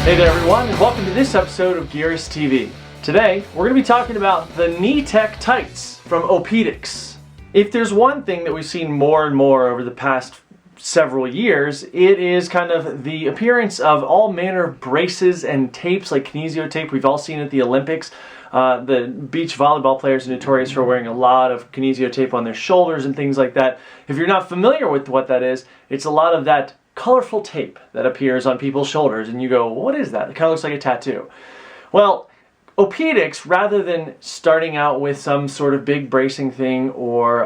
Hey there everyone, and welcome to this episode of Gearist TV. Today, we're going to be talking about the Knee-Tec tights from Opedix. If there's one thing that we've seen more and more over the past several years, it is kind of the appearance of all manner of braces and tapes like kinesio tape. We've all seen it at the Olympics. The beach volleyball players are notorious for wearing a lot of kinesio tape on their shoulders and things like that. If you're not familiar with what that is, it's a lot of that colorful tape that appears on people's shoulders, and you go, what is that? It kind of looks like a tattoo. Well, Opedix, rather than starting out with some sort of big bracing thing or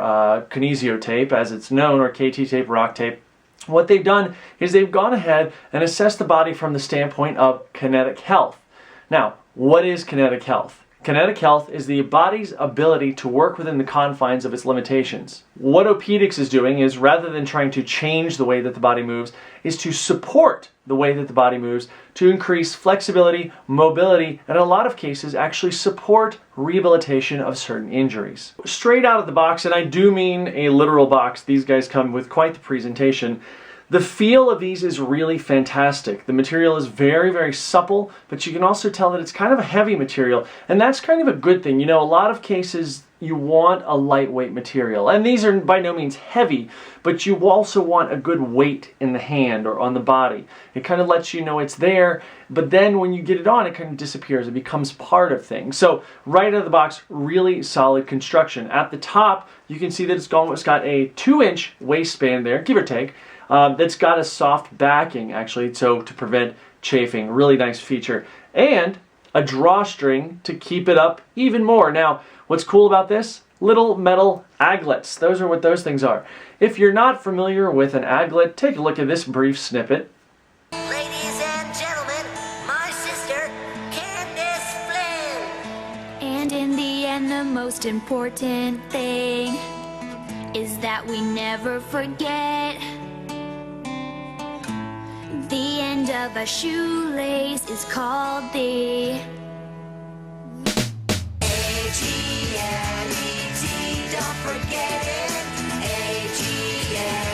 kinesio tape, as it's known, or KT tape, rock tape, what they've done is they've gone ahead and assessed the body from the standpoint of kinetic health. Now, what is kinetic health? Kinetic health is the body's ability to work within the confines of its limitations. What Opedix is doing is, rather than trying to change the way that the body moves, is to support the way that the body moves to increase flexibility, mobility, and in a lot of cases actually support rehabilitation of certain injuries. Straight out of the box, and I do mean a literal box, these guys come with quite the presentation. The feel of these is really fantastic. The material is very, very supple, but you can also tell that it's kind of a heavy material, and that's kind of a good thing. You know, a lot of cases you want a lightweight material, and these are by no means heavy, but you also want a good weight in the hand or on the body. It kind of lets you know it's there, but then when you get it on, it kind of disappears. It becomes part of things. So right out of the box, really solid construction. At the top, you can see that it's got a 2-inch waistband there, give or take. That's got a soft backing, actually, so to prevent chafing. Really nice feature. And a drawstring to keep it up even more. Now, what's cool about this? Little metal aglets. Those are what those things are. If you're not familiar with an aglet, take a look at this brief snippet. Ladies and gentlemen, my sister, Candace Flynn. And in the end, the most important thing is that we never forget. The end of a shoelace is called the A-G-L-E-T, don't forget it. A-G-L-E-T,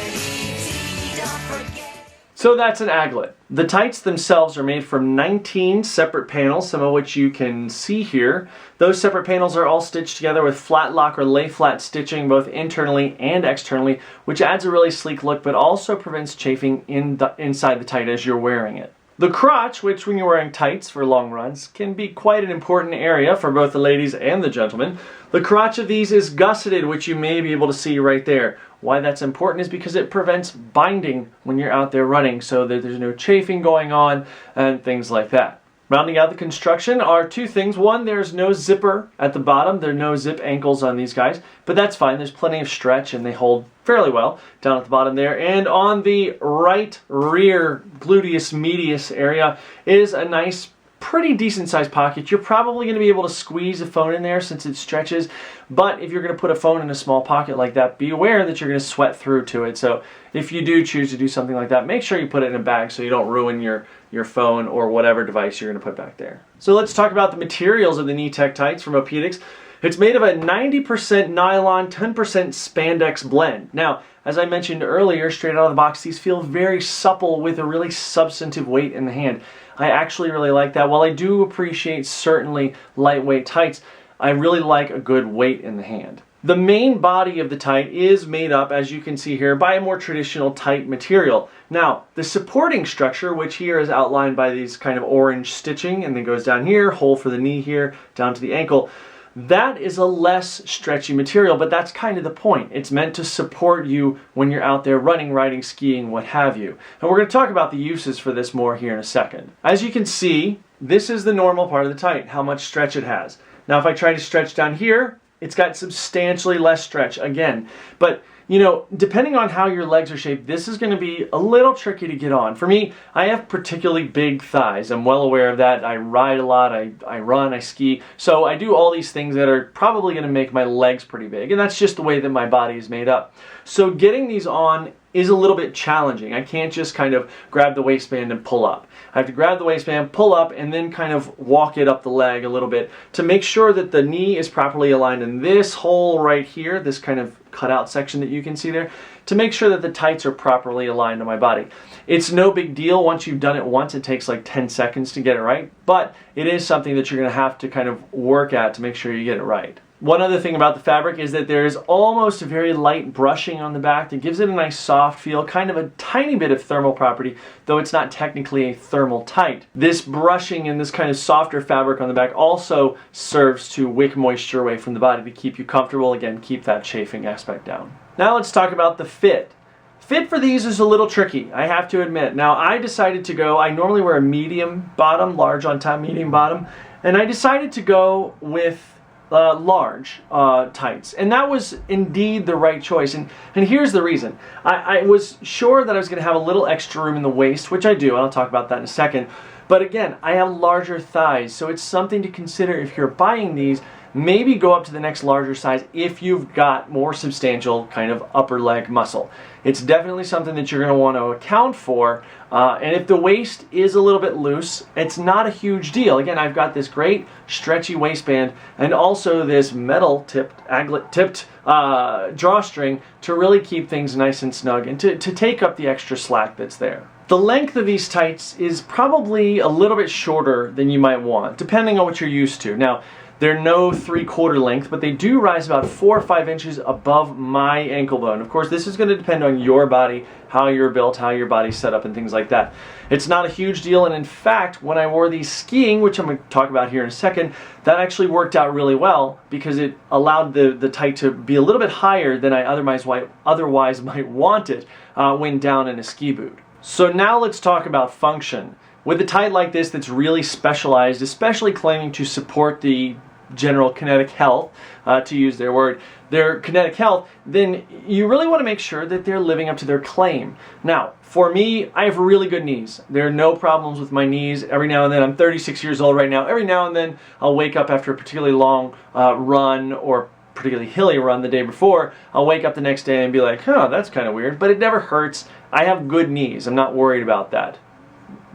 don't forget. So that's an aglet. The tights themselves are made from 19 separate panels, some of which you can see here. Those separate panels are all stitched together with flat lock or lay flat stitching both internally and externally, which adds a really sleek look but also prevents chafing inside the tight as you're wearing it. The crotch, which when you're wearing tights for long runs, can be quite an important area for both the ladies and the gentlemen. The crotch of these is gusseted, which you may be able to see right there. Why that's important is because it prevents binding when you're out there running, so that there's no chafing going on and things like that. Rounding out the construction are two things. One, there's no zipper at the bottom. There are no zip ankles on these guys, but that's fine. There's plenty of stretch and they hold fairly well down at the bottom there. And on the right rear gluteus medius area is a nice, pretty decent sized pocket. You're probably going to be able to squeeze a phone in there since it stretches, but if you're going to put a phone in a small pocket like that, be aware that you're going to sweat through to it. So if you do choose to do something like that, make sure you put it in a bag so you don't ruin your phone or whatever device you're going to put back there. So let's talk about the materials of the Knee-Tec tights from Opedix. It's made of a 90% nylon, 10% spandex blend. Now, as I mentioned earlier, straight out of the box, these feel very supple with a really substantive weight in the hand. I actually really like that. While I do appreciate certainly lightweight tights, I really like a good weight in the hand. The main body of the tight is made up, as you can see here, by a more traditional tight material. Now, the supporting structure, which here is outlined by these kind of orange stitching, and then goes down here, hole for the knee here, down to the ankle, that is a less stretchy material, but that's kind of the point. It's meant to support you when you're out there running, riding, skiing, what have you. And we're going to talk about the uses for this more here in a second. As you can see, this is the normal part of the tight, how much stretch it has. Now, if I try to stretch down here, it's got substantially less stretch again. But, you know, depending on how your legs are shaped, this is going to be a little tricky to get on. For me, I have particularly big thighs. I'm well aware of that. I ride a lot, I run, I ski. So I do all these things that are probably going to make my legs pretty big. And that's just the way that my body is made up. So getting these on is a little bit challenging. I can't just kind of grab the waistband and pull up. I have to grab the waistband, pull up, and then kind of walk it up the leg a little bit to make sure that the knee is properly aligned in this hole right here, this kind of cutout section that you can see there, to make sure that the tights are properly aligned to my body. It's no big deal. Once you've done it once, it takes like 10 seconds to get it right, but it is something that you're going to have to kind of work at to make sure you get it right. One other thing about the fabric is that there's almost a very light brushing on the back that gives it a nice soft feel, kind of a tiny bit of thermal property, though it's not technically a thermal tight. This brushing and this kind of softer fabric on the back also serves to wick moisture away from the body to keep you comfortable, again, keep that chafing aspect down. Now let's talk about the fit. Fit for these is a little tricky, I have to admit. Now I decided to go, I normally wear a medium bottom, large on top, medium bottom, and I decided to go with large tights, and that was indeed the right choice, and here's the reason. I was sure that I was going to have a little extra room in the waist, which I do, and I'll talk about that in a second, but again, I have larger thighs, so it's something to consider if you're buying these. Maybe go up to the next larger size if you've got more substantial kind of upper leg muscle. It's definitely something that you're going to want to account for, and if the waist is a little bit loose, it's not a huge deal. Again, I've got this great stretchy waistband and also this metal tipped, aglet tipped drawstring to really keep things nice and snug and to take up the extra slack that's there. The length of these tights is probably a little bit shorter than you might want, depending on what you're used to. Now, they're no 3/4 length, but they do rise about 4 or 5 inches above my ankle bone. Of course, this is going to depend on your body, how you're built, how your body's set up, and things like that. It's not a huge deal, and in fact, when I wore these skiing, which I'm going to talk about here in a second, that actually worked out really well because it allowed the tight to be a little bit higher than I otherwise might want it when down in a ski boot. So now let's talk about function. With a tight like this that's really specialized, especially claiming to support the general kinetic health, to use their word, their kinetic health, then you really want to make sure that they're living up to their claim. Now, for me, I have really good knees. There are no problems with my knees. Every now and then, I'm 36 years old right now, every now and then I'll wake up after a particularly long run or particularly hilly run the day before, I'll wake up the next day and be like, huh, that's kind of weird, but it never hurts. I have good knees. I'm not worried about that.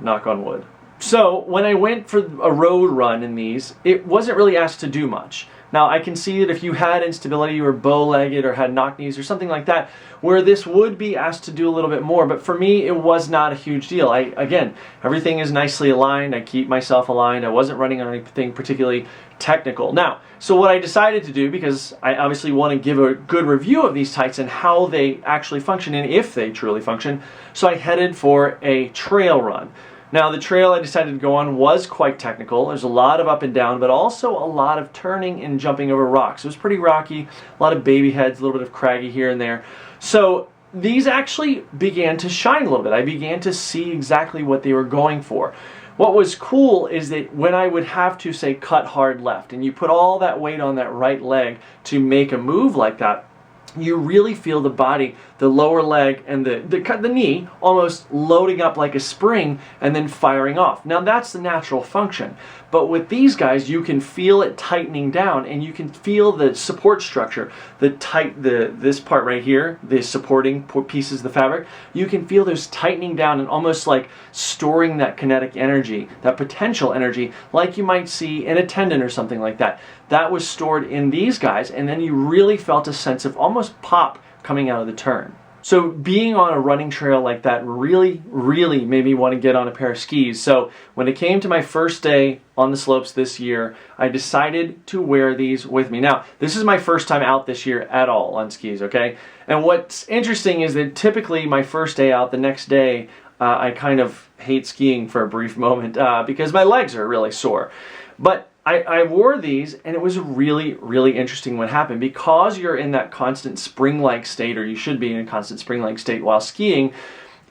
Knock on wood. So when I went for a road run in these, it wasn't really asked to do much. Now I can see that if you had instability or bow-legged or had knock knees or something like that, where this would be asked to do a little bit more, but for me it was not a huge deal. Again, everything is nicely aligned, I keep myself aligned, I wasn't running on anything particularly technical. Now, so what I decided to do, because I obviously want to give a good review of these tights and how they actually function and if they truly function, so I headed for a trail run. Now the trail I decided to go on was quite technical. There's a lot of up and down, but also a lot of turning and jumping over rocks. It was pretty rocky, a lot of baby heads, a little bit of craggy here and there. So these actually began to shine a little bit. I began to see exactly what they were going for. What was cool is that when I would have to, say, cut hard left, and you put all that weight on that right leg to make a move like that, you really feel the body, the lower leg and the knee almost loading up like a spring and then firing off. Now that's the natural function. But with these guys, you can feel it tightening down and you can feel the support structure, this part right here, the supporting pieces of the fabric, you can feel those tightening down and almost like storing that kinetic energy, that potential energy, like you might see in a tendon or something like that. That was stored in these guys, and then you really felt a sense of almost pop coming out of the turn. So being on a running trail like that really, really made me want to get on a pair of skis. So when it came to my first day on the slopes this year, I decided to wear these with me. Now, this is my first time out this year at all on skis, okay? And what's interesting is that typically my first day out, the next day, I kind of hate skiing for a brief moment because my legs are really sore. But I wore these, and it was really, really interesting what happened. Because you're in that constant spring-like state, or you should be in a constant spring-like state while skiing,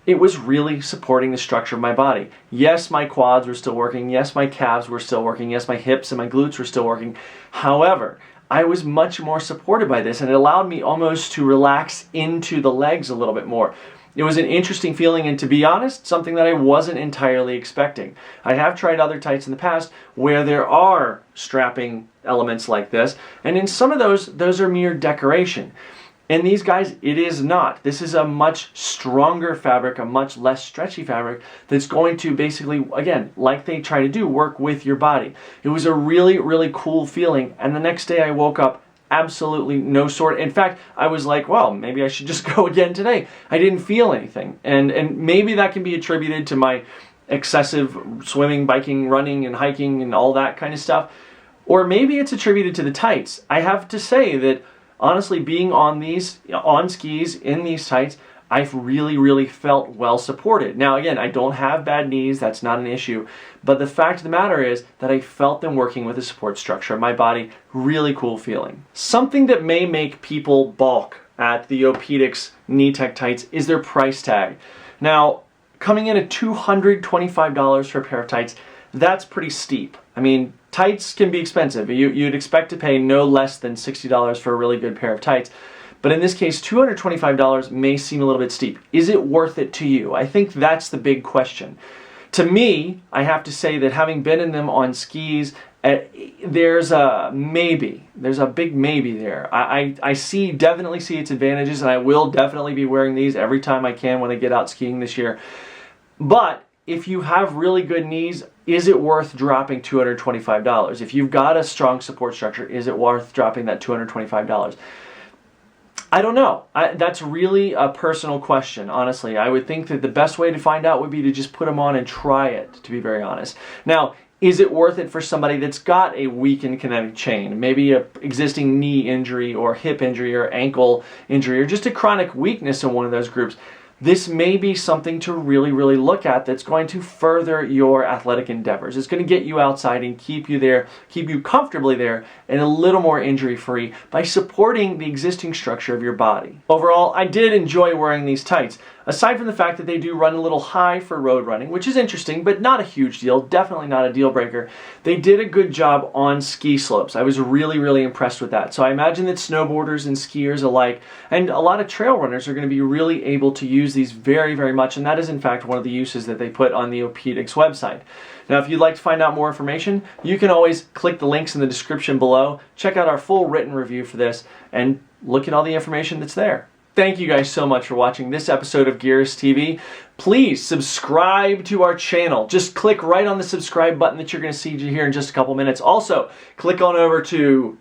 it was really supporting the structure of my body. Yes, my quads were still working. Yes, my calves were still working. Yes, my hips and my glutes were still working. However, I was much more supported by this, and it allowed me almost to relax into the legs a little bit more. It was an interesting feeling, and to be honest, something that I wasn't entirely expecting. I have tried other tights in the past where there are strapping elements like this, and in some of those are mere decoration. In these guys, it is not. This is a much stronger fabric, a much less stretchy fabric that's going to basically, again, like they try to do, work with your body. It was a really, really cool feeling, and the next day I woke up absolutely no sort. In fact, I was like, well, maybe I should just go again today. I didn't feel anything. And maybe that can be attributed to my excessive swimming, biking, running, and hiking, and all that kind of stuff. Or maybe it's attributed to the tights. I have to say that, honestly, being on skis in these tights, I've really felt well supported. Now, again, I don't have bad knees. That's not an issue. But the fact of the matter is that I felt them working with the support structure of my body. Really cool feeling. Something that may make people balk at the Opedix Knee-Tec tights is their price tag. Now, coming in at $225 for a pair of tights, that's pretty steep. I mean, tights can be expensive. You'd expect to pay no less than $60 for a really good pair of tights. But in this case, $225 may seem a little bit steep. Is it worth it to you? I think that's the big question. To me, I have to say that having been in them on skis, there's a maybe. There's a big maybe there. I definitely see its advantages, and I will definitely be wearing these every time I can when I get out skiing this year. But if you have really good knees, is it worth dropping $225? If you've got a strong support structure, is it worth dropping that $225? I don't know. That's really a personal question, honestly. I would think that the best way to find out would be to just put them on and try it, to be very honest. Now, is it worth it for somebody that's got a weakened kinetic chain, maybe an existing knee injury or hip injury or ankle injury or just a chronic weakness in one of those groups? This may be something to really look at that's going to further your athletic endeavors. It's going to get you outside and keep you there, keep you comfortably there and a little more injury-free by supporting the existing structure of your body. Overall, I did enjoy wearing these tights. Aside from the fact that they do run a little high for road running, which is interesting, but not a huge deal, definitely not a deal breaker, they did a good job on ski slopes. I was really impressed with that. So I imagine that snowboarders and skiers alike, and a lot of trail runners are going to be really able to use these very much, and that is in fact one of the uses that they put on the Opedix website. Now, if you'd like to find out more information, you can always click the links in the description below, check out our full written review for this, and look at all the information that's there. Thank you guys so much for watching this episode of Gearist TV. Please subscribe to our channel. Just click right on the subscribe button that you're going to see here in just a couple minutes. Also, click on over to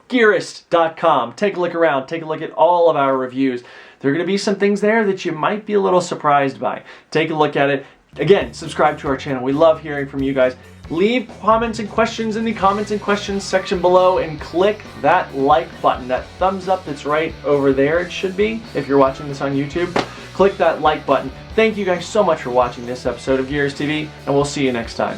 Gearist.com. Take a look around. Take a look at all of our reviews. There are going to be some things there that you might be a little surprised by. Take a look at it. Again, subscribe to our channel. We love hearing from you guys. Leave comments and questions in the comments and questions section below and click that like button, that thumbs up that's right over there. It should be, if you're watching this on YouTube. Click that like button. Thank you guys so much for watching this episode of Gearist TV, and we'll see you next time.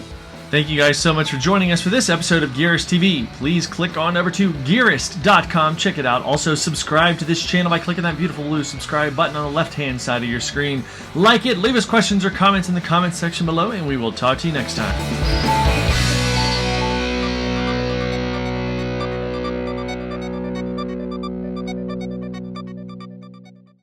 Thank you guys so much for joining us for this episode of Gearist TV. Please click on over to Gearist.com. Check it out. Also, subscribe to this channel by clicking that beautiful blue subscribe button on the left-hand side of your screen. Like it, leave us questions or comments in the comments section below, and we will talk to you next time.